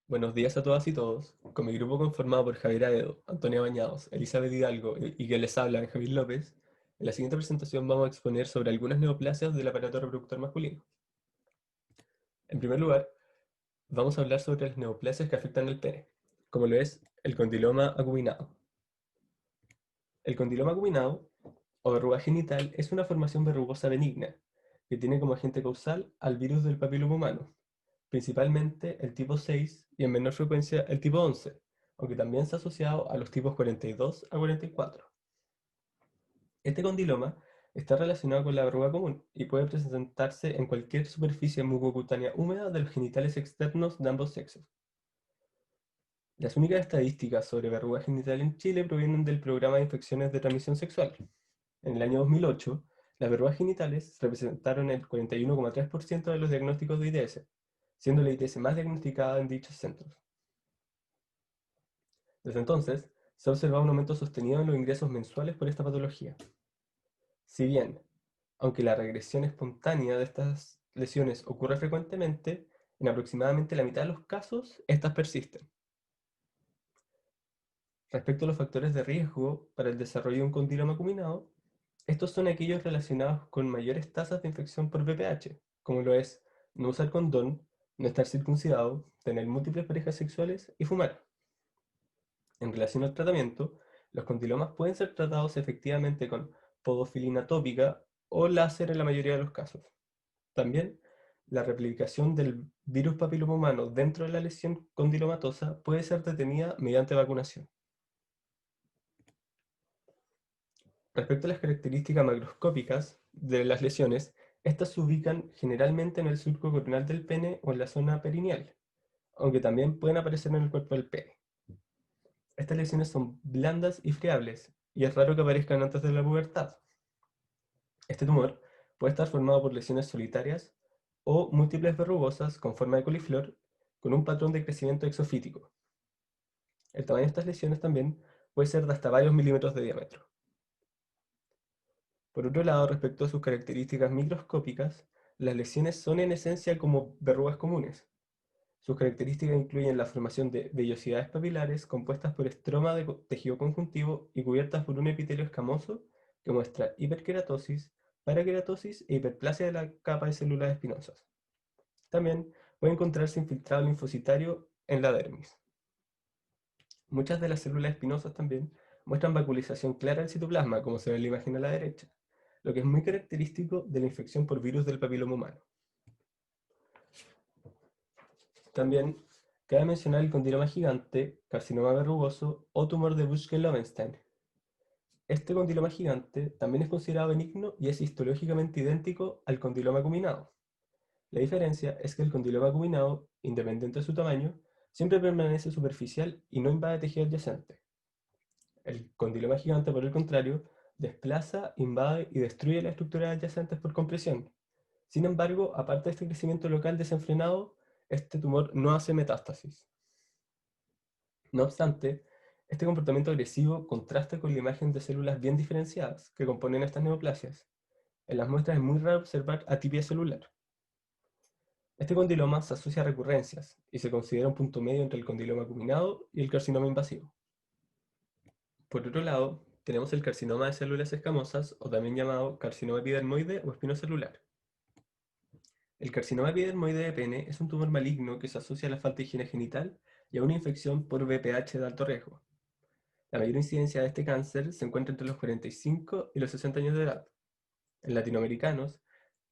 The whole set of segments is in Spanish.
Buenos días a todas y todos. Con mi grupo conformado por Javier Aedo, Antonia Bañados, Elizabeth Hidalgo y quien les habla, Javier López, en la siguiente presentación vamos a exponer sobre algunas neoplasias del aparato reproductor masculino. En primer lugar, vamos a hablar sobre las neoplasias que afectan al pene, como lo es el condiloma acuminado. El condiloma acuminado, o verruga genital, es una formación verrugosa benigna, que tiene como agente causal al virus del papiloma humano, principalmente el tipo 6 y en menor frecuencia el tipo 11, aunque también se ha asociado a los tipos 42 a 44. Este condiloma está relacionado con la verruga común y puede presentarse en cualquier superficie mucocutánea húmeda de los genitales externos de ambos sexos. Las únicas estadísticas sobre verruga genital en Chile provienen del Programa de Infecciones de Transmisión Sexual. En el año 2008, las verrugas genitales representaron el 41,3% de los diagnósticos de ITS, siendo la ITS más diagnosticada en dichos centros. Desde entonces, se ha observado un aumento sostenido en los ingresos mensuales por esta patología. Si bien, aunque la regresión espontánea de estas lesiones ocurre frecuentemente, en aproximadamente la mitad de los casos, estas persisten. Respecto a los factores de riesgo para el desarrollo de un condiloma acuminado, estos son aquellos relacionados con mayores tasas de infección por VPH, como lo es no usar condón, no estar circuncidado, tener múltiples parejas sexuales y fumar. En relación al tratamiento, los condilomas pueden ser tratados efectivamente con podofilina tópica o láser en la mayoría de los casos. También, la replicación del virus papiloma humano dentro de la lesión condilomatosa puede ser detenida mediante vacunación. Respecto a las características macroscópicas de las lesiones, estas se ubican generalmente en el surco coronal del pene o en la zona perineal, aunque también pueden aparecer en el cuerpo del pene. Estas lesiones son blandas y friables, y es raro que aparezcan antes de la pubertad. Este tumor puede estar formado por lesiones solitarias o múltiples verrugosas con forma de coliflor con un patrón de crecimiento exofítico. El tamaño de estas lesiones también puede ser de hasta varios milímetros de diámetro. Por otro lado, respecto a sus características microscópicas, las lesiones son en esencia como verrugas comunes. Sus características incluyen la formación de vellosidades papilares compuestas por estroma de tejido conjuntivo y cubiertas por un epitelio escamoso que muestra hiperkeratosis, parakeratosis e hiperplasia de la capa de células espinosas. También puede encontrarse infiltrado linfocitario en la dermis. Muchas de las células espinosas también muestran vaculización clara del citoplasma, como se ve en la imagen a la derecha, lo que es muy característico de la infección por virus del papiloma humano. También cabe mencionar el condiloma gigante, carcinoma verrugoso o tumor de Buschke-Lowenstein. Este condiloma gigante también es considerado benigno y es histológicamente idéntico al condiloma acuminado. La diferencia es que el condiloma acuminado, independiente de su tamaño, siempre permanece superficial y no invade tejido adyacente. El condiloma gigante, por el contrario, desplaza, invade y destruye las estructuras adyacentes por compresión. Sin embargo, aparte de este crecimiento local desenfrenado, este tumor no hace metástasis. No obstante, este comportamiento agresivo contrasta con la imagen de células bien diferenciadas que componen estas neoplasias. En las muestras es muy raro observar atipia celular. Este condiloma se asocia a recurrencias y se considera un punto medio entre el condiloma acuminado y el carcinoma invasivo. Por otro lado, tenemos el carcinoma de células escamosas, o también llamado carcinoma epidermoide o espinocelular. El carcinoma epidermoide de pene es un tumor maligno que se asocia a la falta de higiene genital y a una infección por VPH de alto riesgo. La mayor incidencia de este cáncer se encuentra entre los 45 y los 60 años de edad. En latinoamericanos,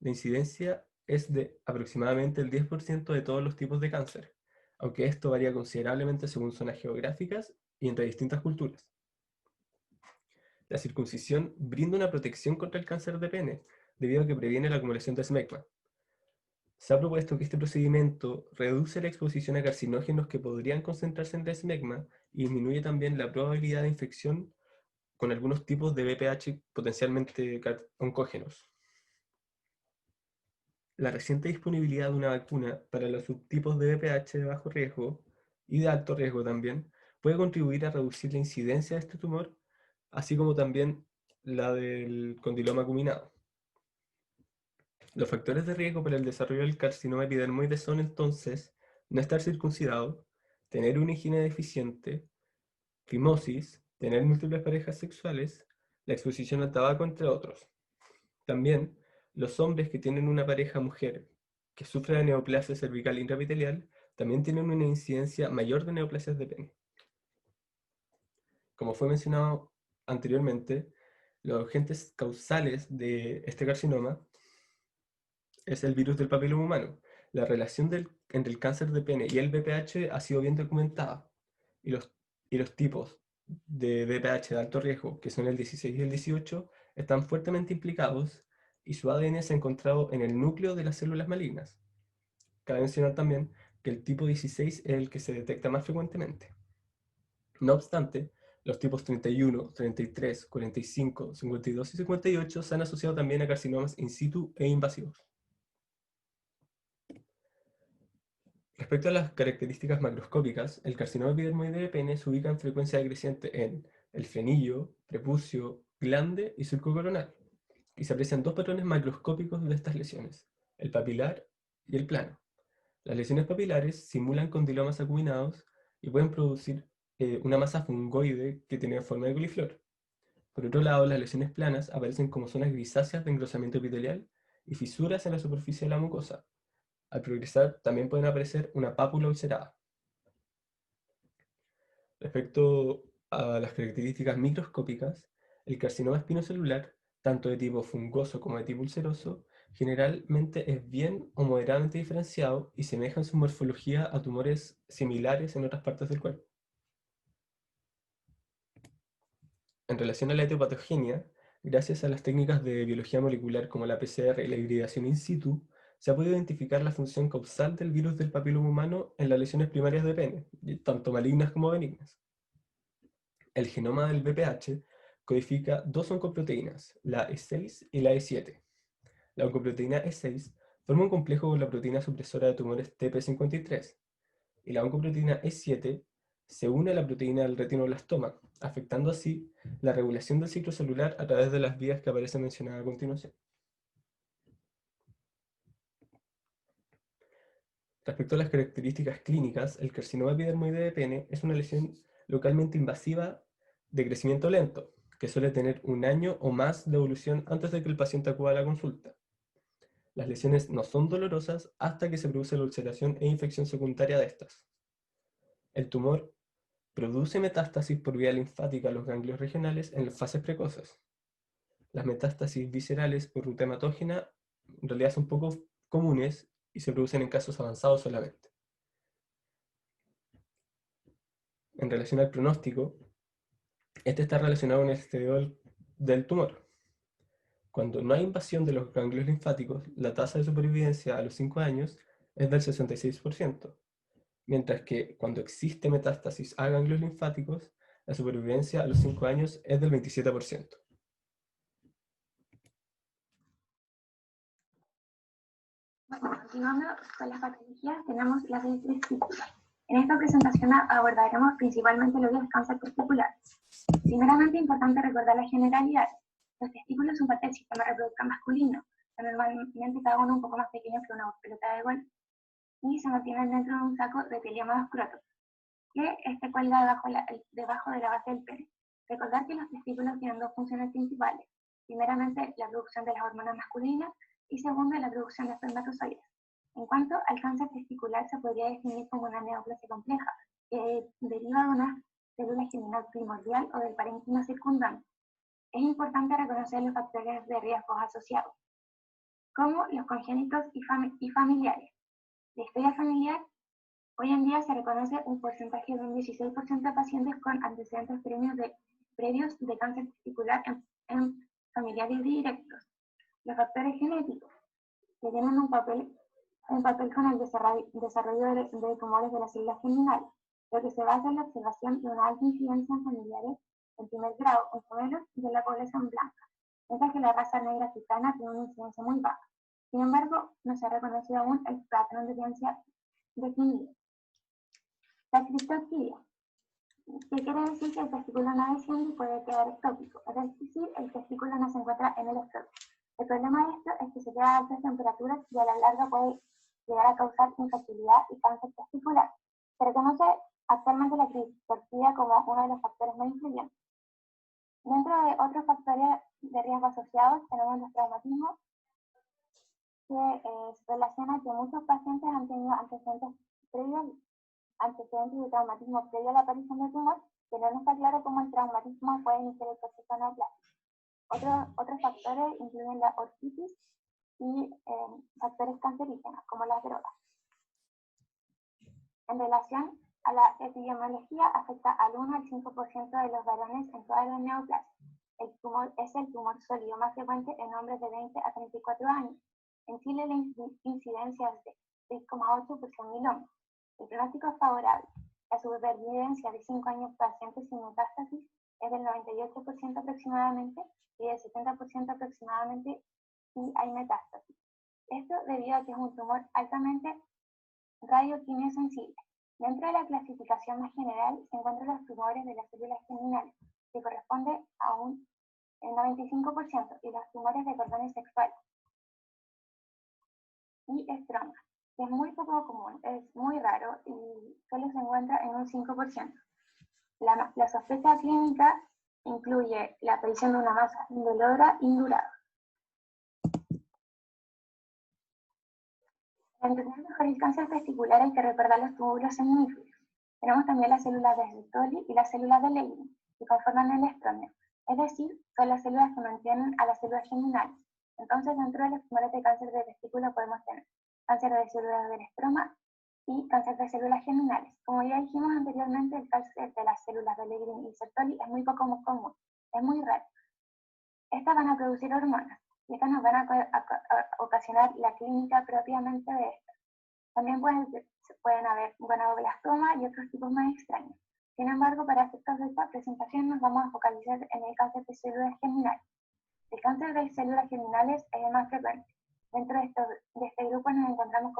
la incidencia es de aproximadamente el 10% de todos los tipos de cáncer, aunque esto varía considerablemente según zonas geográficas y entre distintas culturas. La circuncisión brinda una protección contra el cáncer de pene, debido a que previene la acumulación de esmegma. Se ha propuesto que este procedimiento reduce la exposición a carcinógenos que podrían concentrarse en el esmegma y disminuye también la probabilidad de infección con algunos tipos de VPH potencialmente oncógenos. La reciente disponibilidad de una vacuna para los subtipos de VPH de bajo riesgo y de alto riesgo también puede contribuir a reducir la incidencia de este tumor, así como también la del condiloma acuminado. Los factores de riesgo para el desarrollo del carcinoma epidermoide son entonces no estar circuncidado, tener una higiene deficiente, fimosis, tener múltiples parejas sexuales, la exposición al tabaco, entre otros. También, los hombres que tienen una pareja mujer que sufre de neoplasia cervical intraepitelial también tienen una incidencia mayor de neoplasias de pene. Como fue mencionado anteriormente, los agentes causales de este carcinoma es el virus del papiloma humano. La relación entre el cáncer de pene y el VPH ha sido bien documentada, y los tipos de VPH de alto riesgo, que son el 16 y el 18, están fuertemente implicados y su ADN se ha encontrado en el núcleo de las células malignas. Cabe mencionar también que el tipo 16 es el que se detecta más frecuentemente. No obstante, los tipos 31, 33, 45, 52 y 58 se han asociado también a carcinomas in situ e invasivos. Respecto a las características macroscópicas, el carcinoma epidermoide de pene se ubica en frecuencia decreciente en el frenillo, prepucio, glande y surco coronal, y se aprecian dos patrones macroscópicos de estas lesiones, el papilar y el plano. Las lesiones papilares simulan condilomas acuminados y pueden producir una masa fungoide que tiene forma de coliflor. Por otro lado, las lesiones planas aparecen como zonas grisáceas de engrosamiento epitelial y fisuras en la superficie de la mucosa. Al progresar, también pueden aparecer una pápula ulcerada. Respecto a las características microscópicas, el carcinoma espinocelular, tanto de tipo fungoso como de tipo ulceroso, generalmente es bien o moderadamente diferenciado y semeja en su morfología a tumores similares en otras partes del cuerpo. En relación a la etiopatogenia, gracias a las técnicas de biología molecular como la PCR y la hibridación in situ, se ha podido identificar la función causal del virus del papiloma humano en las lesiones primarias de pene, tanto malignas como benignas. El genoma del VPH codifica dos oncoproteínas, la E6 y la E7. La oncoproteína E6 forma un complejo con la proteína supresora de tumores TP53, y la oncoproteína E7 se une a la proteína del retinoblastoma, afectando así la regulación del ciclo celular a través de las vías que aparecen mencionadas a continuación. Respecto a las características clínicas, el carcinoma epidermoide de pene es una lesión localmente invasiva de crecimiento lento, que suele tener un año o más de evolución antes de que el paciente acuda a la consulta. Las lesiones no son dolorosas hasta que se produce la ulceración e infección secundaria de estas. El tumor produce metástasis por vía linfática a los ganglios regionales en las fases precoces. Las metástasis viscerales por ruta hematógena en realidad son poco comunes y se producen en casos avanzados solamente. En relación al pronóstico, este está relacionado con el exterior del tumor. Cuando no hay invasión de los ganglios linfáticos, la tasa de supervivencia a los 5 años es del 66%, mientras que cuando existe metástasis a ganglios linfáticos, la supervivencia a los 5 años es del 27%. Bueno, continuando con las patologías, tenemos las de testículos. En esta presentación abordaremos principalmente lo que es cáncer testicular. Primeramente, importante recordar las generalidades. Los testículos son parte del sistema reproductor masculino, son normalmente cada uno un poco más pequeño que una pelota de golf, y se mantienen dentro de un saco de pelo llamado escroto, que cuelga debajo de la base del pene. Recordar que los testículos tienen dos funciones principales. Primeramente, la producción de las hormonas masculinas y segundo, la producción de espermatozoides. En cuanto al cáncer testicular, se podría definir como una neoplasia compleja, que deriva de una célula germinal primordial o del parénquima circundante. Es importante reconocer los factores de riesgo asociados, como los congénitos y familiares. La historia familiar. Hoy en día se reconoce un porcentaje de un 16% de pacientes con antecedentes previos de cáncer testicular en familiares directos. Los factores genéticos, que tienen un papel con el desarrollo de tumores de las células germinales, lo que se basa en la observación de una alta incidencia en familiares en primer grado, mucho menos de la población blanca, mientras que la raza negra africana tiene una incidencia muy baja. Sin embargo, no se ha reconocido aún el patrón de evidencia definido. La criptorquidia, que quiere decir que el testículo no desciende y puede quedar ectópico, es decir, el testículo no se encuentra en el escroto. El problema de esto es que se queda a altas temperaturas y a la larga puede llegar a causar infertilidad y cáncer testicular. Se reconoce actualmente la criptorquía como uno de los factores más influyentes. Dentro de otros factores de riesgo asociados tenemos los traumatismos, que se relaciona que muchos pacientes han tenido antecedentes de traumatismo previo a la aparición del tumor, pero no está claro cómo el traumatismo puede iniciar el proceso neoplásico. Otros factores incluyen la orquitis y factores cancerígenos, como las drogas. En relación a la epidemiología, afecta al 1 al 5% de los varones en toda la neoplasia. El tumor es el tumor sólido más frecuente en hombres de 20 a 34 años. En Chile la incidencia es de 6,8 por 100.000 hombres. El pronóstico es favorable. La supervivencia de 5 años pacientes sin metástasis es del 98% aproximadamente y del 70% aproximadamente si hay metástasis. Esto debido a que es un tumor altamente radioquimiosensible. Dentro de la clasificación más general se encuentran los tumores de las células germinales, que corresponde a un 95%, y los tumores de cordones sexuales y estromas, que es muy poco común, es muy raro y solo se encuentra en un 5%. La sospecha clínica incluye la aparición de una masa indolora indurada. Para entender mejor el cáncer testicular hay que recordar los túbulos seminíferos. Tenemos también las células de Sertoli y las células de Leydig, que conforman el estrómero, es decir, son las células que mantienen a las células germinales. Entonces, dentro de los tumores de cáncer de testículo podemos tener cáncer de células del estroma y cáncer de células germinales. Como ya dijimos anteriormente, el cáncer de las células de Leydig y Sertoli es muy poco común, es muy raro. Estas van a producir hormonas, y estas nos van a ocasionar la clínica propiamente de estas. También pueden haber gonadoblastoma y otros tipos más extraños. Sin embargo, para efectos de esta presentación nos vamos a focalizar en el cáncer de células germinales. El cáncer de células germinales es el más frecuente. Dentro de este grupo nos encontramos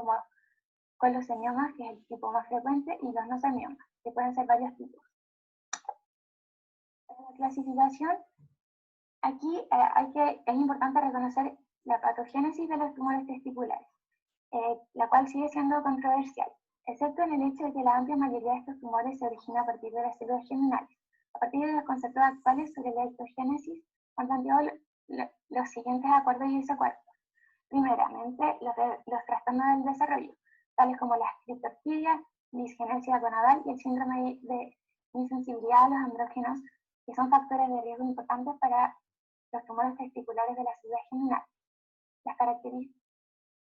con los semiomas, que es el tipo más frecuente, y los no semiomas, que pueden ser varios tipos. En la clasificación, aquí es importante reconocer la patogénesis de los tumores testiculares, la cual sigue siendo controversial, excepto en el hecho de que la amplia mayoría de estos tumores se origina a partir de las células germinales. A partir de los conceptos actuales sobre la ectogénesis, han planteado los siguientes acuerdos y desacuerdos. Primeramente, los trastornos del desarrollo, tales como las criptorquidias, disgenesia gonadal y el síndrome de insensibilidad a los andrógenos, que son factores de riesgo importantes para los tumores testiculares de las células germinales.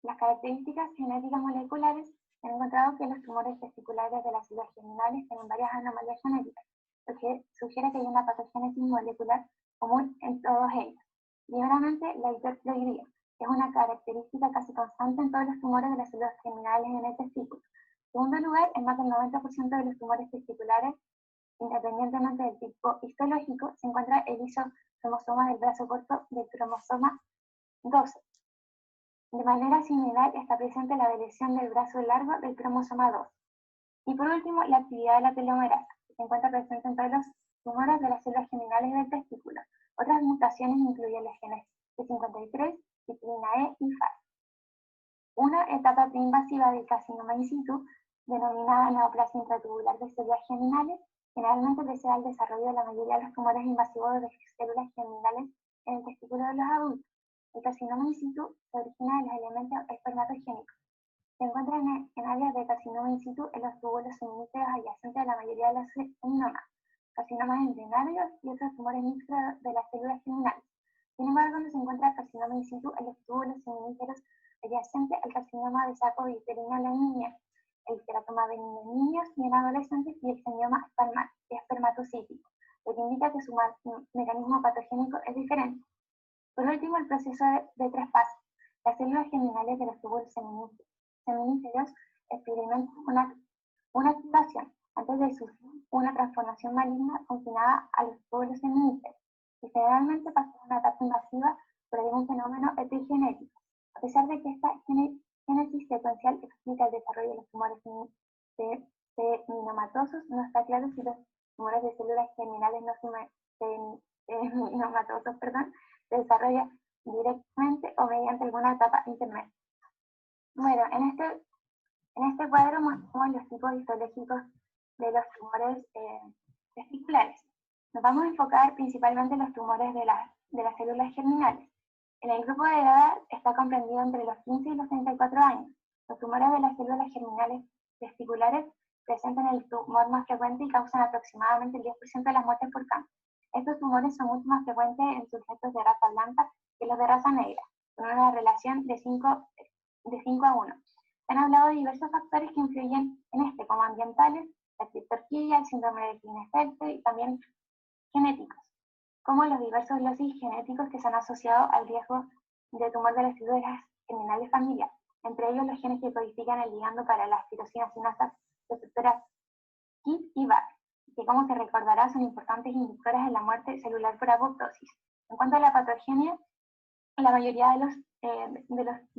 Las características genéticas moleculares han encontrado que los tumores testiculares de las células germinales tienen varias anomalías genéticas, lo que sugiere que hay una patogénesis molecular común en todos ellos. Primeramente, la hiperploidía, que es una característica casi constante en todos los tumores de las células germinales en el testículo. En segundo lugar, en más del 90% de los tumores testiculares, independientemente del tipo histológico, se encuentra el isocromosoma del brazo corto del cromosoma 12. De manera similar está presente la deleción del brazo largo del cromosoma 2. Y por último, la actividad de la telomerasa, que se encuentra presente en todos los tumores de las células germinales del testículo. Otras mutaciones incluyen los genes P53, citrina E y FAS. Una etapa preinvasiva del carcinoma in situ, denominada neoplasia intratubular de células germinales, generalmente precede al desarrollo de la mayoría de los tumores invasivos de células germinales en el testículo de los adultos. El carcinoma in situ se origina de los elementos espermatogénicos. Se encuentran en áreas de carcinoma in situ en los túbulos seminíferos adyacentes a la mayoría de los seminomas, carcinomas embrionarios y otros tumores mixtos de las células germinales. Sin embargo, no se encuentra carcinoma in situ en los túbulos seminíferos adyacentes al carcinoma de saco uterino en niñas, el teratoma benigno en niños y en adolescentes y el semioma espermatocítico, lo que indica que su mecanismo patogénico es diferente. Por último, el proceso de traspaso. Las células germinales de los túbulos seminíferos experimentan una activación antes de sufrir una transformación maligna confinada a los túbulos seminíferos, y generalmente pasa una etapa invasiva por algún fenómeno epigenético. A pesar de que esta génesis secuencial explica el desarrollo de los tumores seminomatosos, no está claro si los tumores de células germinales no seminomatosos se desarrollan directamente o mediante alguna etapa intermedia. Bueno, en este cuadro mostramos los tipos histológicos de los tumores testiculares. Nos vamos a enfocar principalmente en los tumores de las células germinales. En el grupo de edad está comprendido entre los 15 y los 34 años. Los tumores de las células germinales testiculares presentan el tumor más frecuente y causan aproximadamente el 10% de las muertes por cáncer. Estos tumores son mucho más frecuentes en sujetos de raza blanca que los de raza negra, con una relación de 5 a 1. Se han hablado de diversos factores que influyen en este, como ambientales, la criptorquía, el síndrome de Klinefelter y también genéticos, como los diversos losis genéticos que se han asociado al riesgo de tumor de las células germinales familiares, entre ellos los genes que codifican el ligando para las tirosinas sinasas receptoras KIT y VAR, que como se recordará son importantes inductoras en la muerte celular por apoptosis. En cuanto a la patogenia, la mayoría de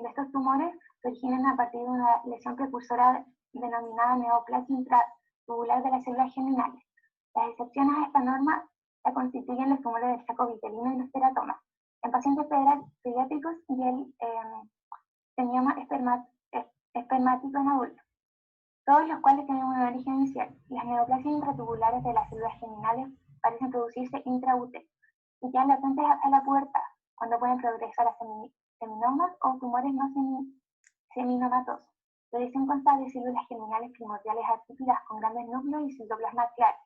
estos tumores se originan a partir de una lesión precursora denominada neoplasia intratubular de las células germinales. Las excepciones a esta norma la constituyen los tumores del saco vitelino y los teratomas. En pacientes pediátricos y el tenioma espermático en adultos, todos los cuales tienen un origen inicial. Las neoplasias intratubulares de las células germinales parecen producirse intraútero y quedan latentes hasta la pubertad, cuando pueden progresar a seminomas o tumores no seminomatosos. La lesión consta de células germinales primordiales atípicas con grandes núcleos y citoplasma claro,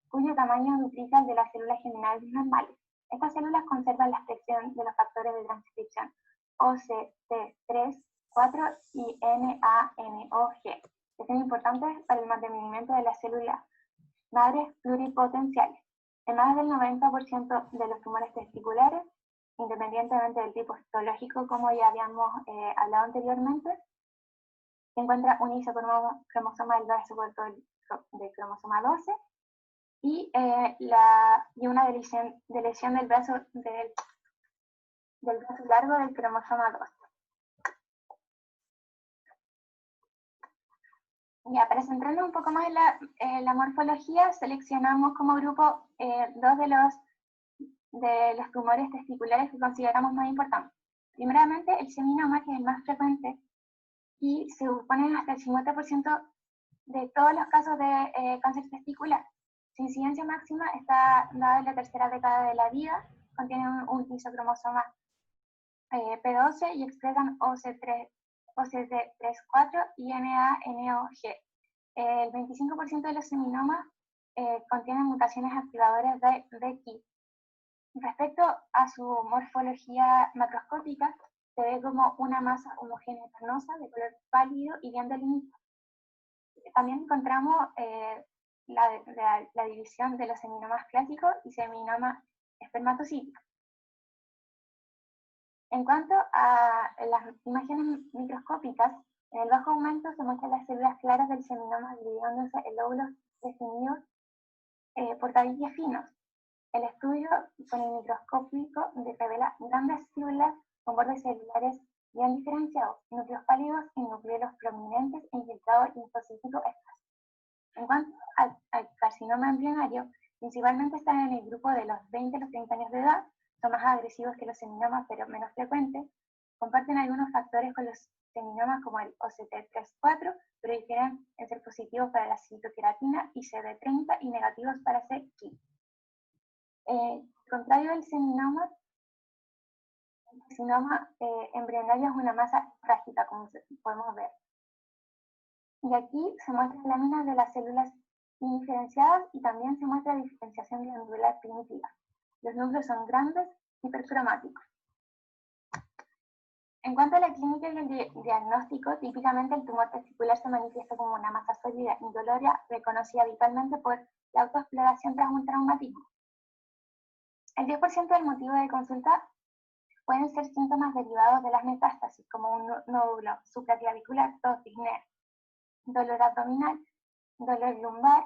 cuyo tamaño duplica el de las células germinales normales. Estas células conservan la expresión de los factores de transcripción OCT3, 4 y NANOG, que son importantes para el mantenimiento de las células madres pluripotenciales. En más del 90% de los tumores testiculares, independientemente del tipo histológico, como ya habíamos hablado anteriormente, se encuentra un isocromosoma del brazo corto del cromosoma 12 y una lesión del brazo largo del cromosoma 12. Ya, para centrarnos un poco más en la morfología, seleccionamos como grupo dos de los tumores testiculares que consideramos más importantes. Primeramente, el seminoma, que es el más frecuente, y se supone hasta el 50% de todos los casos de cáncer testicular. Su incidencia máxima está dada en la tercera década de la vida, contiene un isocromosoma P12 y expresan OCT3-4 y NANOG. El 25% de los seminomas contienen mutaciones activadoras de KIT. Respecto a su morfología macroscópica, se ve como una masa homogénea carnosa de color pálido y bien delimitada. También encontramos la división de los seminomas clásicos y seminoma espermatocítico. En cuanto a las imágenes microscópicas, en el bajo aumento se muestran las células claras del seminoma dividiéndose en lóbulos definidos por tabiques finos. El estudio con el microscópico revela grandes células con bordes celulares bien diferenciados, núcleos pálidos y núcleos prominentes e infiltrados linfocítico escaso. En cuanto al carcinoma embrionario, principalmente están en el grupo de los 20 a los 30 años de edad, son más agresivos que los seminomas pero menos frecuentes, comparten algunos factores con los seminomas como el OCT3-4, pero difieren en ser positivos para la citoqueratina y CD30 y negativos para CKIT. Al contrario del seminoma, el carcinoma embrionario es una masa trágica, como podemos ver. Y aquí se muestran láminas de las células indiferenciadas y también se muestra diferenciación glandular primitiva. Los núcleos son grandes y hipercromáticos. En cuanto a la clínica y el diagnóstico, típicamente el tumor testicular se manifiesta como una masa sólida indolora reconocida habitualmente por la autoexploración tras un traumatismo. El 10% del motivo de consulta pueden ser síntomas derivados de las metástasis, como un nódulo supraclavicular, tos, disnea, dolor abdominal, dolor lumbar,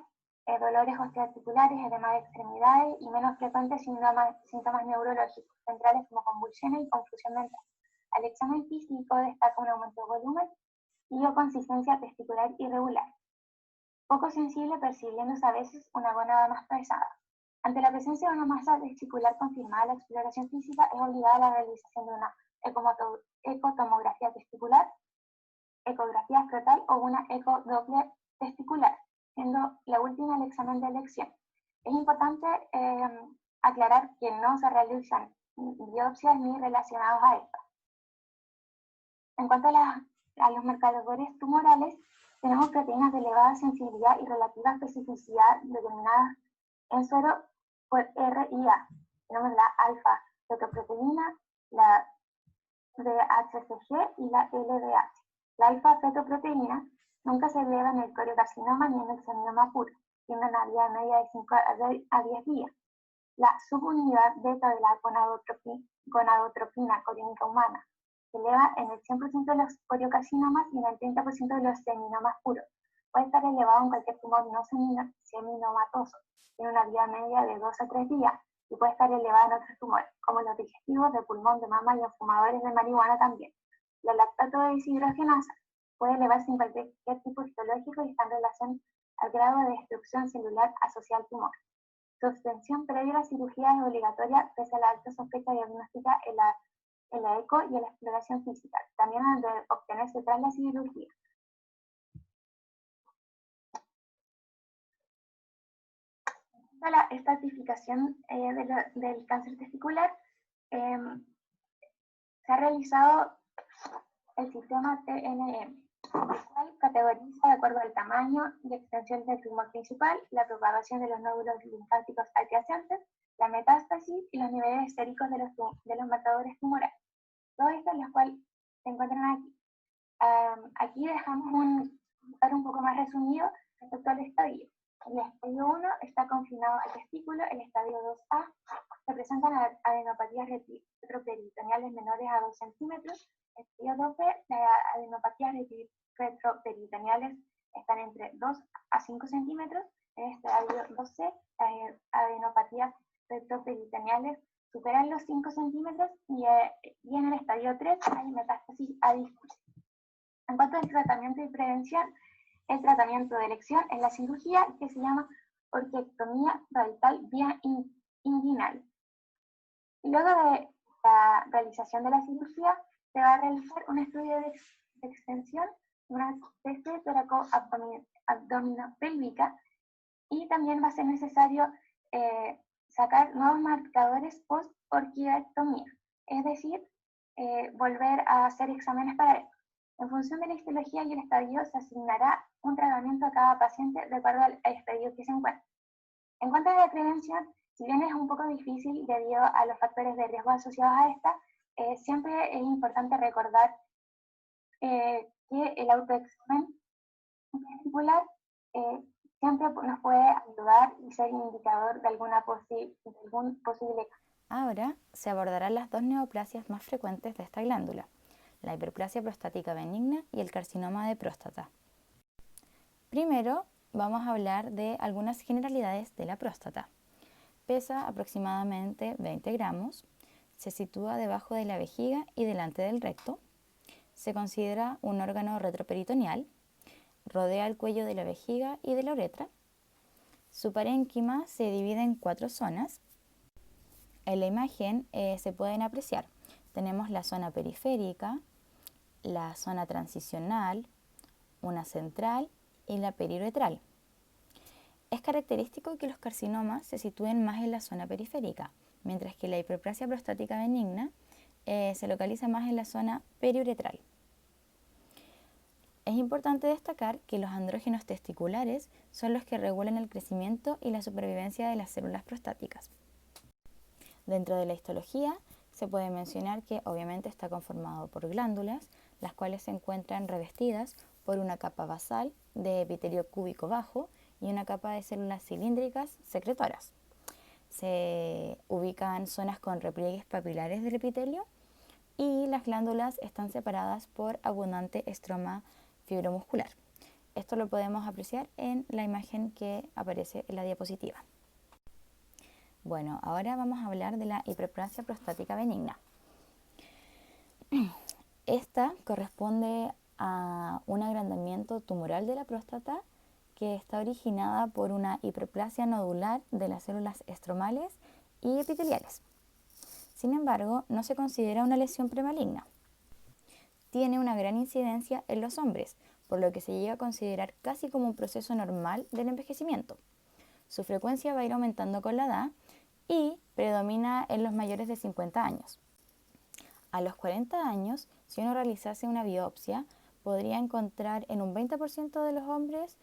dolores osteoarticulares, edema de extremidades y menos frecuentes síntomas neurológicos centrales como convulsiones y confusión mental. Al examen físico destaca un aumento de volumen y o consistencia testicular irregular, poco sensible percibiéndose a veces una gónada más pesada. Ante la presencia de una masa testicular confirmada, la exploración física es obligada a la realización de una ecotomografía testicular, ecografía escrotal o una ecodoppler testicular, siendo la última el examen de elección. Es importante aclarar que no se realizan biopsias ni relacionados a esto. En cuanto a los marcadores tumorales, tenemos proteínas de elevada sensibilidad y relativa especificidad determinadas en suero por R y A. Tenemos la alfa-fetoproteína, la DHCG y la LDH. La alfa-fetoproteína nunca se eleva en el coriocarcinoma ni en el seminoma puro, tiene una vida media de 5 a 10 días. La subunidad beta de la gonadotropina coriónica humana se eleva en el 100% de los coriocarcinomas y en el 30% de los seminomas puros. Puede estar elevado en cualquier tumor no seminomatoso. Tiene una vida media de 2 a 3 días y puede estar elevada en otros tumores, como los digestivos, de pulmón, de mama y en fumadores de marihuana también. La lactato deshidrogenasa puede elevarse en cualquier tipo histológico y está en relación al grado de destrucción celular asociada al tumor. Su obtención previa a la cirugía es obligatoria pese a la alta sospecha diagnóstica en la eco y en la exploración física. También han de obtenerse tras la cirugía. La estratificación del cáncer testicular, se ha realizado el sistema TNM, el cual categoriza de acuerdo al tamaño y extensión del tumor principal, la propagación de los nódulos linfáticos adyacentes, la metástasis y los niveles séricos de los marcadores tumorales. Todos estos los cuales se encuentran aquí. Aquí dejamos un poco más resumido respecto al estadio. El estadio 1 está confinado al testículo, el estadio 2A representan adenopatías retroperitoneales menores a 2 centímetros, el estadio 2B, las adenopatías retroperitoneales están entre 2 a 5 centímetros, en el estadio 2C, las adenopatías retroperitoneales superan los 5 centímetros y en el estadio 3 hay metástasis a difusión. En cuanto al tratamiento y prevención, el tratamiento de elección es la cirugía que se llama orquiectomía radical vía inguinal. Luego de la realización de la cirugía, se va a realizar un estudio de extensión, una test de toraco-abdominopélvica y también va a ser necesario sacar nuevos marcadores post-orquiectomía, es decir, volver a hacer exámenes para esto. En función de la histología y el estadio, se asignará un tratamiento a cada paciente de acuerdo al estadio que se encuentre. En cuanto a la prevención, si bien es un poco difícil debido a los factores de riesgo asociados a esta, siempre es importante recordar que el autoexamen testicular siempre nos puede ayudar y ser indicador de algún posible caso. Ahora se abordarán las dos neoplasias más frecuentes de esta glándula, la hiperplasia prostática benigna y el carcinoma de próstata. Primero, vamos a hablar de algunas generalidades de la próstata. Pesa aproximadamente 20 gramos, se sitúa debajo de la vejiga y delante del recto, se considera un órgano retroperitoneal, rodea el cuello de la vejiga y de la uretra. Su parénquima se divide en 4 zonas. En la imagen se pueden apreciar. Tenemos la zona periférica, la zona transicional, una central y la periuretral. Es característico que los carcinomas se sitúen más en la zona periférica, mientras que la hiperplasia prostática benigna se localiza más en la zona periuretral. Es importante destacar que los andrógenos testiculares son los que regulan el crecimiento y la supervivencia de las células prostáticas. Dentro de la histología se puede mencionar que obviamente está conformado por glándulas, las cuales se encuentran revestidas por una capa basal de epitelio cúbico bajo y una capa de células cilíndricas secretoras. Se ubican zonas con repliegues papilares del epitelio y las glándulas están separadas por abundante estroma fibromuscular. Esto lo podemos apreciar en la imagen que aparece en la diapositiva. Bueno, ahora vamos a hablar de la hiperplasia prostática benigna. Esta corresponde a un agrandamiento tumoral de la próstata que está originada por una hiperplasia nodular de las células estromales y epiteliales. Sin embargo, no se considera una lesión premaligna. Tiene una gran incidencia en los hombres, por lo que se llega a considerar casi como un proceso normal del envejecimiento. Su frecuencia va a ir aumentando con la edad y predomina en los mayores de 50 años. A los 40 años, si uno realizase una biopsia, podría encontrar en un 20% de los hombres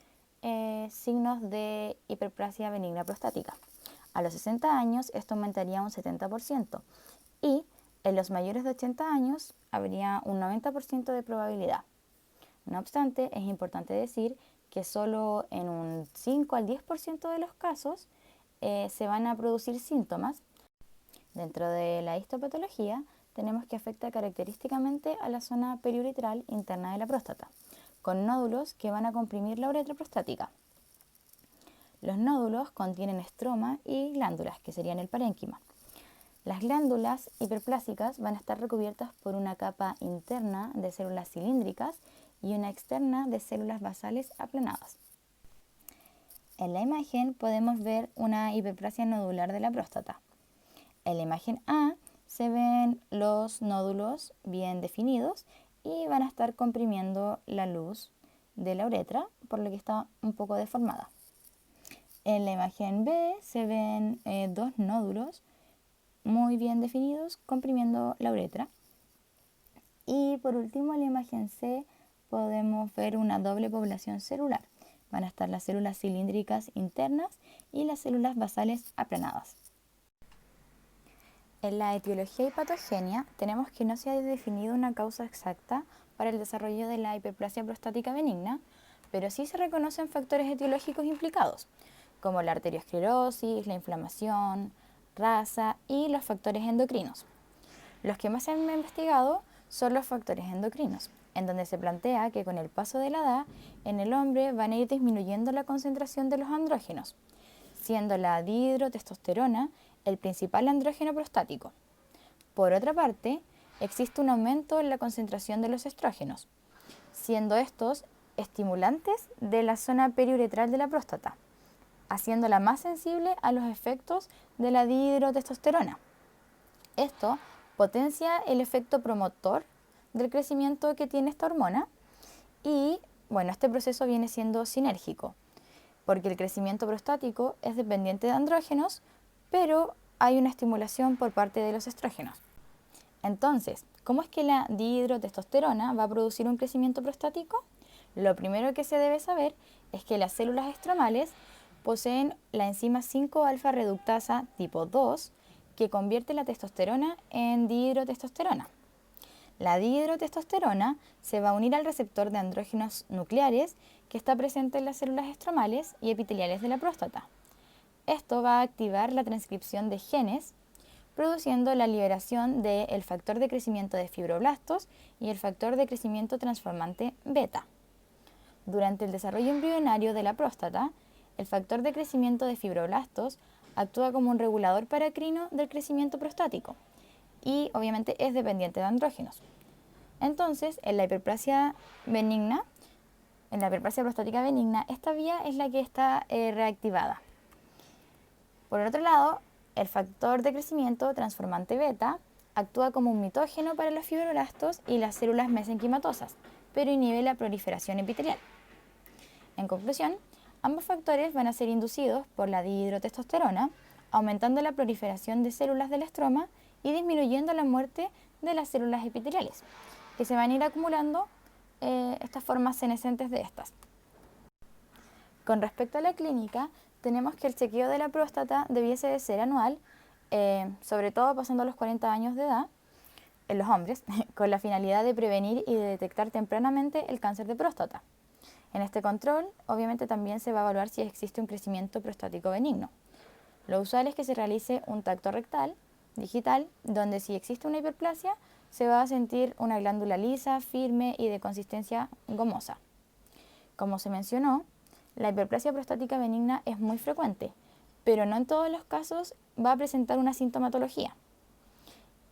signos de hiperplasia benigna prostática. A los 60 años esto aumentaría un 70% y en los mayores de 80 años habría un 90% de probabilidad. No obstante, es importante decir que solo en un 5 al 10% de los casos se van a producir síntomas. Dentro de la histopatología tenemos que afecta característicamente a la zona periuretral interna de la próstata, con nódulos que van a comprimir la uretra prostática. Los nódulos contienen estroma y glándulas, que serían el parénquima. Las glándulas hiperplásicas van a estar recubiertas por una capa interna de células cilíndricas y una externa de células basales aplanadas. En la imagen podemos ver una hiperplasia nodular de la próstata. En la imagen A se ven los nódulos bien definidos y van a estar comprimiendo la luz de la uretra, por lo que está un poco deformada. En la imagen B se ven dos nódulos muy bien definidos comprimiendo la uretra. Y por último, en la imagen C podemos ver una doble población celular. Van a estar las células cilíndricas internas y las células basales aplanadas. En la etiología y patogenia tenemos que no se ha definido una causa exacta para el desarrollo de la hiperplasia prostática benigna, pero sí se reconocen factores etiológicos implicados, como la arteriosclerosis, la inflamación, raza y los factores endocrinos. Los que más se han investigado son los factores endocrinos, en donde se plantea que con el paso de la edad en el hombre van a ir disminuyendo la concentración de los andrógenos, siendo la dihidrotestosterona el principal andrógeno prostático. Por otra parte, existe un aumento en la concentración de los estrógenos, siendo estos estimulantes de la zona periuretral de la próstata, haciéndola más sensible a los efectos de la dihidrotestosterona. Esto potencia el efecto promotor del crecimiento que tiene esta hormona y, bueno, este proceso viene siendo sinérgico, porque el crecimiento prostático es dependiente de andrógenos, pero hay una estimulación por parte de los estrógenos. Entonces, ¿cómo es que la dihidrotestosterona va a producir un crecimiento prostático? Lo primero que se debe saber es que las células estromales poseen la enzima 5-alfa reductasa tipo 2, que convierte la testosterona en dihidrotestosterona. La dihidrotestosterona se va a unir al receptor de andrógenos nucleares que está presente en las células estromales y epiteliales de la próstata. Esto va a activar la transcripción de genes, produciendo la liberación del factor de crecimiento de fibroblastos y el factor de crecimiento transformante beta. Durante el desarrollo embrionario de la próstata, el factor de crecimiento de fibroblastos actúa como un regulador paracrino del crecimiento prostático y obviamente es dependiente de andrógenos. Entonces, en la hiperplasia prostática benigna, esta vía es la que está reactivada. Por el otro lado, el factor de crecimiento transformante beta actúa como un mitógeno para los fibroblastos y las células mesenquimatosas, pero inhibe la proliferación epitelial. En conclusión, ambos factores van a ser inducidos por la dihidrotestosterona, aumentando la proliferación de células del estroma y disminuyendo la muerte de las células epiteliales, que se van a ir acumulando estas formas senescentes de estas. Con respecto a la clínica, tenemos que el chequeo de la próstata debiese de ser anual, sobre todo pasando a los 40 años de edad, en los hombres, con la finalidad de prevenir y de detectar tempranamente el cáncer de próstata. En este control, obviamente también se va a evaluar si existe un crecimiento prostático benigno. Lo usual es que se realice un tacto rectal digital, donde si existe una hiperplasia, se va a sentir una glándula lisa, firme y de consistencia gomosa. Como se mencionó, la hiperplasia prostática benigna es muy frecuente, pero no en todos los casos va a presentar una sintomatología.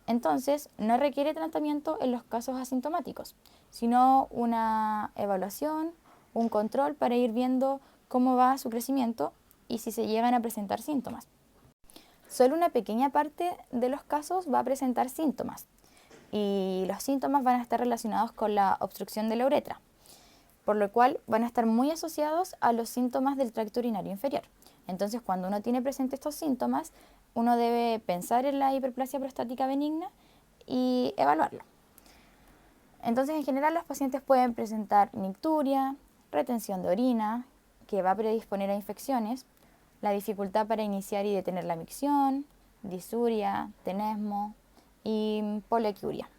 Entonces, no requiere tratamiento en los casos asintomáticos, sino una evaluación, un control para ir viendo cómo va su crecimiento y si se llegan a presentar síntomas. Solo una pequeña parte de los casos va a presentar síntomas y los síntomas van a estar relacionados con la obstrucción de la uretra. por lo cual van a estar muy asociados a los síntomas del tracto urinario inferior. Entonces, cuando uno tiene presente estos síntomas, uno debe pensar en la hiperplasia prostática benigna y evaluarlo. Entonces, en general, los pacientes pueden presentar nicturia, retención de orina, que va a predisponer a infecciones, la dificultad para iniciar y detener la micción, disuria, tenesmo y poliaquiuria.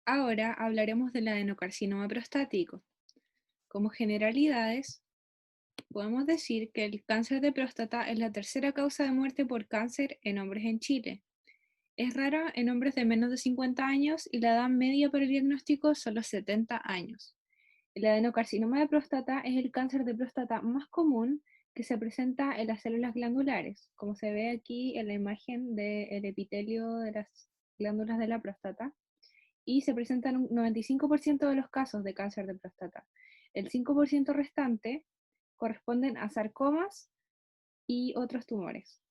Ahora hablaremos del adenocarcinoma prostático. Como generalidades, podemos decir que el cáncer de próstata es la tercera causa de muerte por cáncer en hombres en Chile. Es rara en hombres de menos de 50 años y la edad media para el diagnóstico son los 70 años. El adenocarcinoma de próstata es el cáncer de próstata más común que se presenta en las células glandulares, como se ve aquí en la imagen del epitelio de las glándulas de la próstata, y se presenta en un 95% de los casos de cáncer de próstata. El 5% restante corresponden a sarcomas y otros tumores.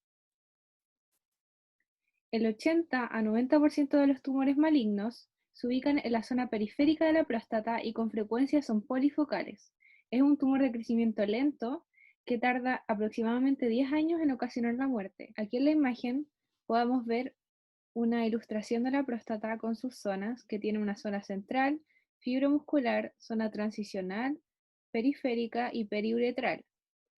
El 80 a 90% de los tumores malignos se ubican en la zona periférica de la próstata y con frecuencia son polifocales. Es un tumor de crecimiento lento que tarda aproximadamente 10 años en ocasionar la muerte. Aquí en la imagen podemos ver una ilustración de la próstata con sus zonas, que tiene una zona central, fibromuscular, zona transicional, periférica y periuretral.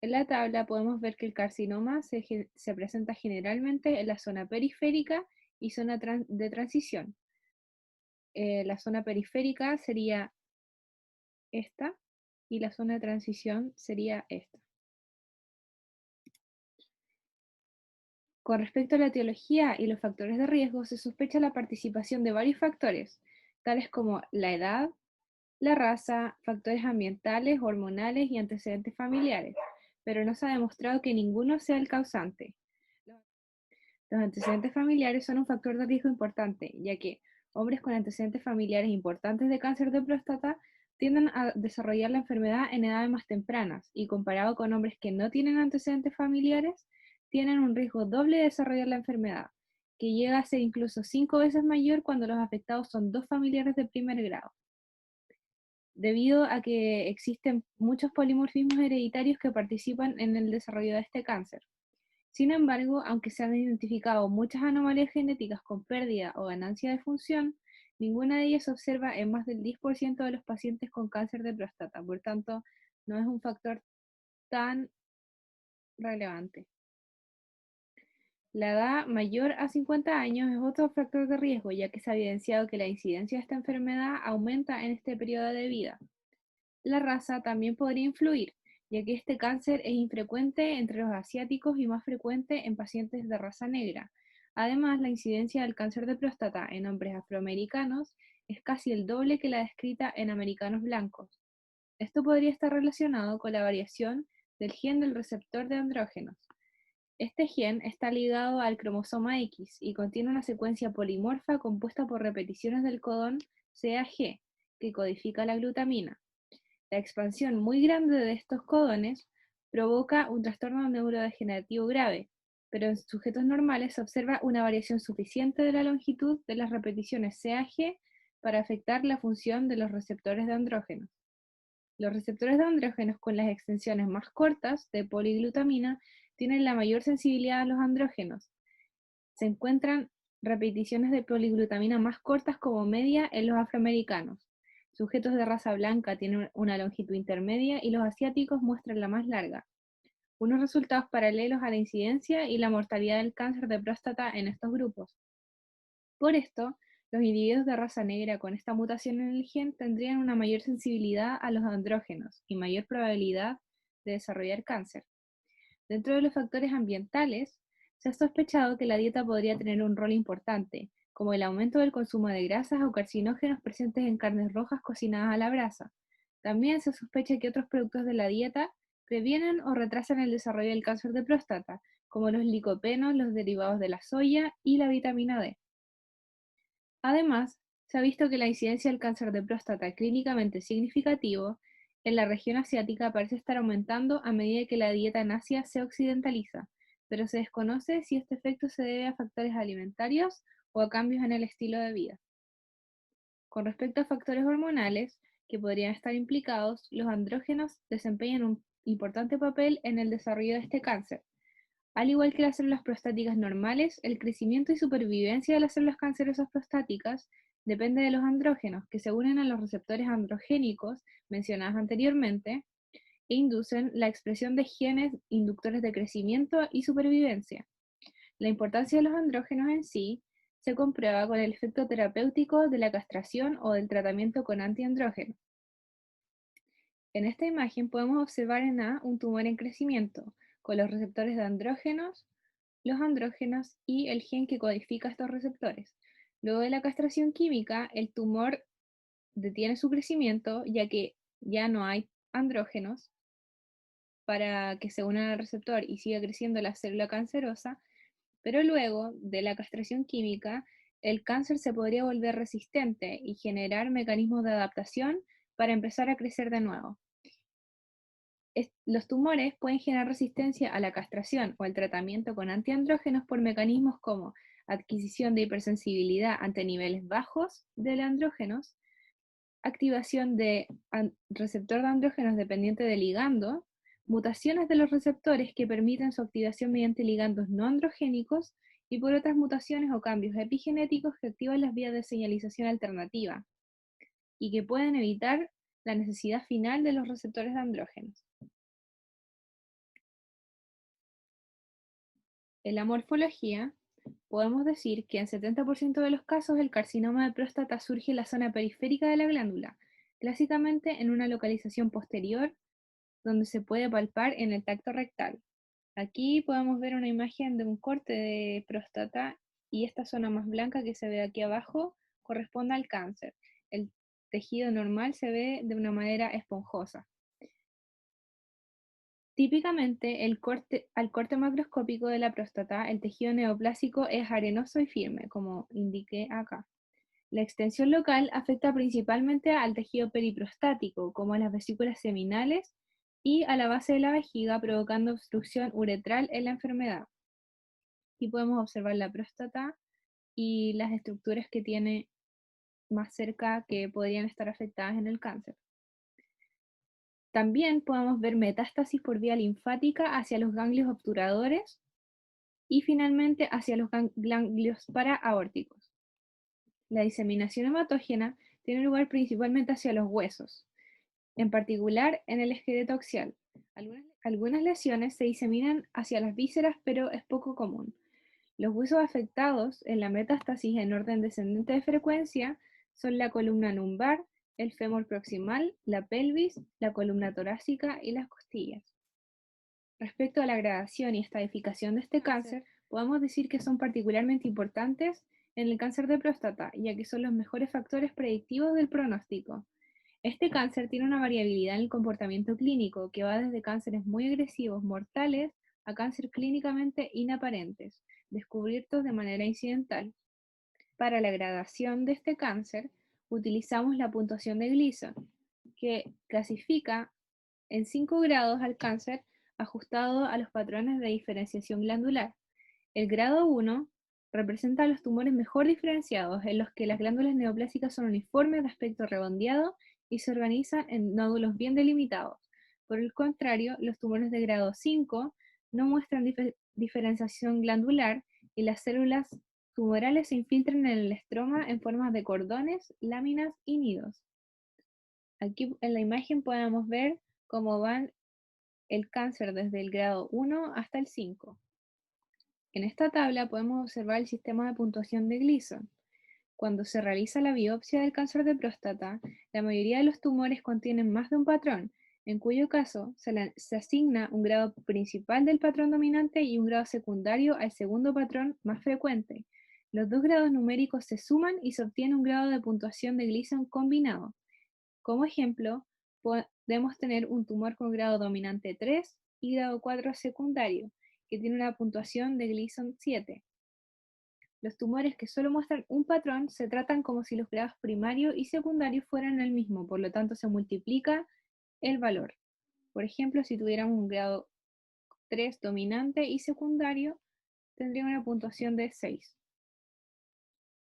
En la tabla podemos ver que el carcinoma se presenta generalmente en la zona periférica y zona de transición. La zona periférica sería esta y la zona de transición sería esta. Con respecto a la etiología y los factores de riesgo, se sospecha la participación de varios factores, tales como la edad, la raza, factores ambientales, hormonales y antecedentes familiares, pero no se ha demostrado que ninguno sea el causante. Los antecedentes familiares son un factor de riesgo importante, ya que hombres con antecedentes familiares importantes de cáncer de próstata tienden a desarrollar la enfermedad en edades más tempranas, y comparado con hombres que no tienen antecedentes familiares, tienen un riesgo doble de desarrollar la enfermedad, que llega a ser incluso 5 veces mayor cuando los afectados son 2 familiares de primer grado, debido a que existen muchos polimorfismos hereditarios que participan en el desarrollo de este cáncer. Sin embargo, aunque se han identificado muchas anomalías genéticas con pérdida o ganancia de función, ninguna de ellas se observa en más del 10% de los pacientes con cáncer de próstata. Por tanto, no es un factor tan relevante. La edad mayor a 50 años es otro factor de riesgo, ya que se ha evidenciado que la incidencia de esta enfermedad aumenta en este periodo de vida. La raza también podría influir, ya que este cáncer es infrecuente entre los asiáticos y más frecuente en pacientes de raza negra. Además, la incidencia del cáncer de próstata en hombres afroamericanos es casi el doble que la descrita en americanos blancos. Esto podría estar relacionado con la variación del gen del receptor de andrógenos. Este gen está ligado al cromosoma X y contiene una secuencia polimorfa compuesta por repeticiones del codón CAG, que codifica la glutamina. La expansión muy grande de estos codones provoca un trastorno neurodegenerativo grave, pero en sujetos normales se observa una variación suficiente de la longitud de las repeticiones CAG para afectar la función de los receptores de andrógenos. Los receptores de andrógenos con las extensiones más cortas de poliglutamina tienen la mayor sensibilidad a los andrógenos. Se encuentran repeticiones de poliglutamina más cortas como media en los afroamericanos. Sujetos de raza blanca tienen una longitud intermedia y los asiáticos muestran la más larga. Unos resultados paralelos a la incidencia y la mortalidad del cáncer de próstata en estos grupos. Por esto, los individuos de raza negra con esta mutación en el gen tendrían una mayor sensibilidad a los andrógenos y mayor probabilidad de desarrollar cáncer. Dentro de los factores ambientales, se ha sospechado que la dieta podría tener un rol importante, como el aumento del consumo de grasas o carcinógenos presentes en carnes rojas cocinadas a la brasa. También se sospecha que otros productos de la dieta previenen o retrasan el desarrollo del cáncer de próstata, como los licopenos, los derivados de la soya y la vitamina D. Además, se ha visto que la incidencia del cáncer de próstata clínicamente significativo en la región asiática parece estar aumentando a medida que la dieta en Asia se occidentaliza, pero se desconoce si este efecto se debe a factores alimentarios o a cambios en el estilo de vida. Con respecto a factores hormonales, que podrían estar implicados, los andrógenos desempeñan un importante papel en el desarrollo de este cáncer. Al igual que las células prostáticas normales, el crecimiento y supervivencia de las células cancerosas prostáticas depende de los andrógenos, que se unen a los receptores androgénicos mencionados anteriormente e inducen la expresión de genes inductores de crecimiento y supervivencia. La importancia de los andrógenos en sí se comprueba con el efecto terapéutico de la castración o del tratamiento con antiandrógenos. En esta imagen podemos observar en A un tumor en crecimiento, con los receptores de andrógenos, los andrógenos y el gen que codifica estos receptores. Luego de la castración química, el tumor detiene su crecimiento, ya que ya no hay andrógenos para que se unan al receptor y siga creciendo la célula cancerosa, pero luego de la castración química, el cáncer se podría volver resistente y generar mecanismos de adaptación para empezar a crecer de nuevo. Los tumores pueden generar resistencia a la castración o al tratamiento con antiandrógenos por mecanismos como adquisición de hipersensibilidad ante niveles bajos de andrógenos, activación de receptor de andrógenos dependiente de ligando, mutaciones de los receptores que permiten su activación mediante ligandos no androgénicos y por otras mutaciones o cambios epigenéticos que activan las vías de señalización alternativa y que pueden evitar la necesidad final de los receptores de andrógenos. En la morfología, podemos decir que en 70% de los casos el carcinoma de próstata surge en la zona periférica de la glándula, clásicamente en una localización posterior donde se puede palpar en el tacto rectal. Aquí podemos ver una imagen de un corte de próstata y esta zona más blanca que se ve aquí abajo corresponde al cáncer. El tejido normal se ve de una manera esponjosa. Típicamente, al corte macroscópico de la próstata, el tejido neoplásico es arenoso y firme, como indiqué acá. La extensión local afecta principalmente al tejido periprostático, como a las vesículas seminales y a la base de la vejiga, provocando obstrucción uretral en la enfermedad. Aquí podemos observar la próstata y las estructuras que tiene más cerca que podrían estar afectadas en el cáncer. También podemos ver metástasis por vía linfática hacia los ganglios obturadores y finalmente hacia los ganglios paraaórticos. La diseminación hematógena tiene lugar principalmente hacia los huesos, en particular en el esqueleto axial. Algunas lesiones se diseminan hacia las vísceras, pero es poco común. Los huesos afectados en la metástasis en orden descendente de frecuencia son la columna lumbar, el fémur proximal, la pelvis, la columna torácica y las costillas. Respecto a la gradación y estadificación de este cáncer, podemos decir que son particularmente importantes en el cáncer de próstata, ya que son los mejores factores predictivos del pronóstico. Este cáncer tiene una variabilidad en el comportamiento clínico que va desde cánceres muy agresivos, mortales, a cáncer clínicamente inaparentes, descubiertos de manera incidental. Para la gradación de este cáncer, utilizamos la puntuación de Gleason, que clasifica en 5 grados al cáncer ajustado a los patrones de diferenciación glandular. El grado 1 representa los tumores mejor diferenciados, en los que las glándulas neoplásicas son uniformes de aspecto redondeado y se organizan en nódulos bien delimitados. Por el contrario, los tumores de grado 5 no muestran diferenciación glandular y las células tumorales se infiltran en el estroma en formas de cordones, láminas y nidos. Aquí en la imagen podemos ver cómo van el cáncer desde el grado 1 hasta el 5. En esta tabla podemos observar el sistema de puntuación de Gleason. Cuando se realiza la biopsia del cáncer de próstata, la mayoría de los tumores contienen más de un patrón, en cuyo caso se asigna un grado principal del patrón dominante y un grado secundario al segundo patrón más frecuente. Los dos grados numéricos se suman y se obtiene un grado de puntuación de Gleason combinado. Como ejemplo, podemos tener un tumor con grado dominante 3 y grado 4 secundario, que tiene una puntuación de Gleason 7. Los tumores que solo muestran un patrón se tratan como si los grados primario y secundario fueran el mismo, por lo tanto se multiplica el valor. Por ejemplo, si tuviéramos un grado 3 dominante y secundario, tendría una puntuación de 6.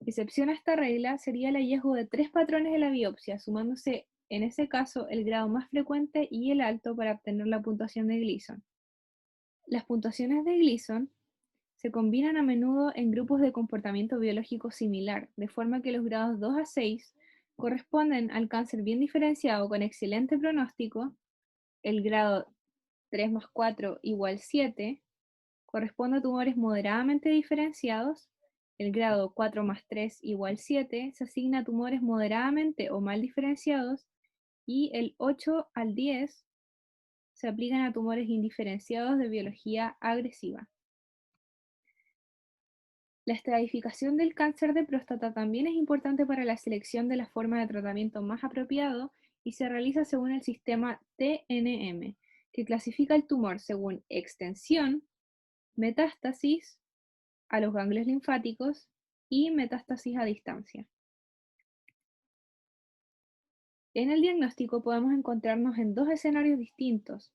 Excepción a esta regla sería el hallazgo de 3 patrones de la biopsia, sumándose en ese caso el grado más frecuente y el alto para obtener la puntuación de Gleason. Las puntuaciones de Gleason se combinan a menudo en grupos de comportamiento biológico similar, de forma que los grados 2 a 6 corresponden al cáncer bien diferenciado con excelente pronóstico, el grado 3 más 4 igual 7 corresponde a tumores moderadamente diferenciados, el grado 4 más 3 igual 7 se asigna a tumores moderadamente o mal diferenciados, y el 8 al 10 se aplican a tumores indiferenciados de biología agresiva. La estratificación del cáncer de próstata también es importante para la selección de la forma de tratamiento más apropiado y se realiza según el sistema TNM, que clasifica el tumor según extensión, metástasis a los ganglios linfáticos y metástasis a distancia. En el diagnóstico podemos encontrarnos en dos escenarios distintos,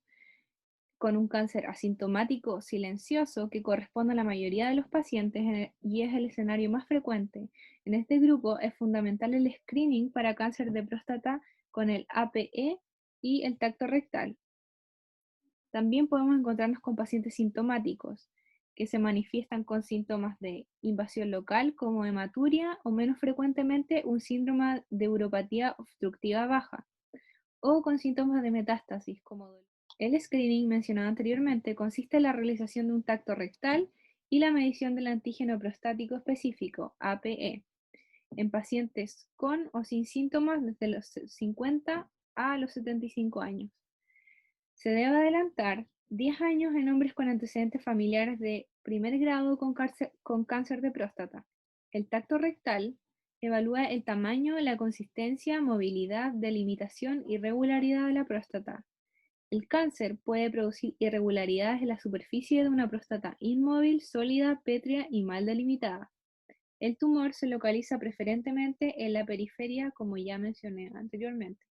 con un cáncer asintomático silencioso que corresponde a la mayoría de los pacientes y es el escenario más frecuente. En este grupo es fundamental el screening para cáncer de próstata con el APE y el tacto rectal. También podemos encontrarnos con pacientes sintomáticos que se manifiestan con síntomas de invasión local como hematuria o menos frecuentemente un síndrome de uropatía obstructiva baja o con síntomas de metástasis como dolor. El screening mencionado anteriormente consiste en la realización de un tacto rectal y la medición del antígeno prostático específico, APE, en pacientes con o sin síntomas desde los 50 a los 75 años. Se debe adelantar 10 años en hombres con antecedentes familiares de primer grado con cáncer de próstata. El tacto rectal evalúa el tamaño, la consistencia, movilidad, delimitación y regularidad de la próstata. El cáncer puede producir irregularidades en la superficie de una próstata inmóvil, sólida, pétrea y mal delimitada. El tumor se localiza preferentemente en la periferia, como ya mencioné anteriormente.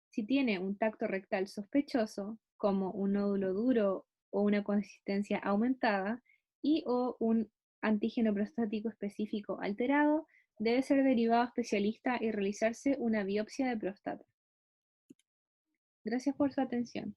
Si tiene un tacto rectal sospechoso, como un nódulo duro o una consistencia aumentada, o un antígeno prostático específico alterado, debe ser derivado a especialista y realizarse una biopsia de próstata. Gracias por su atención.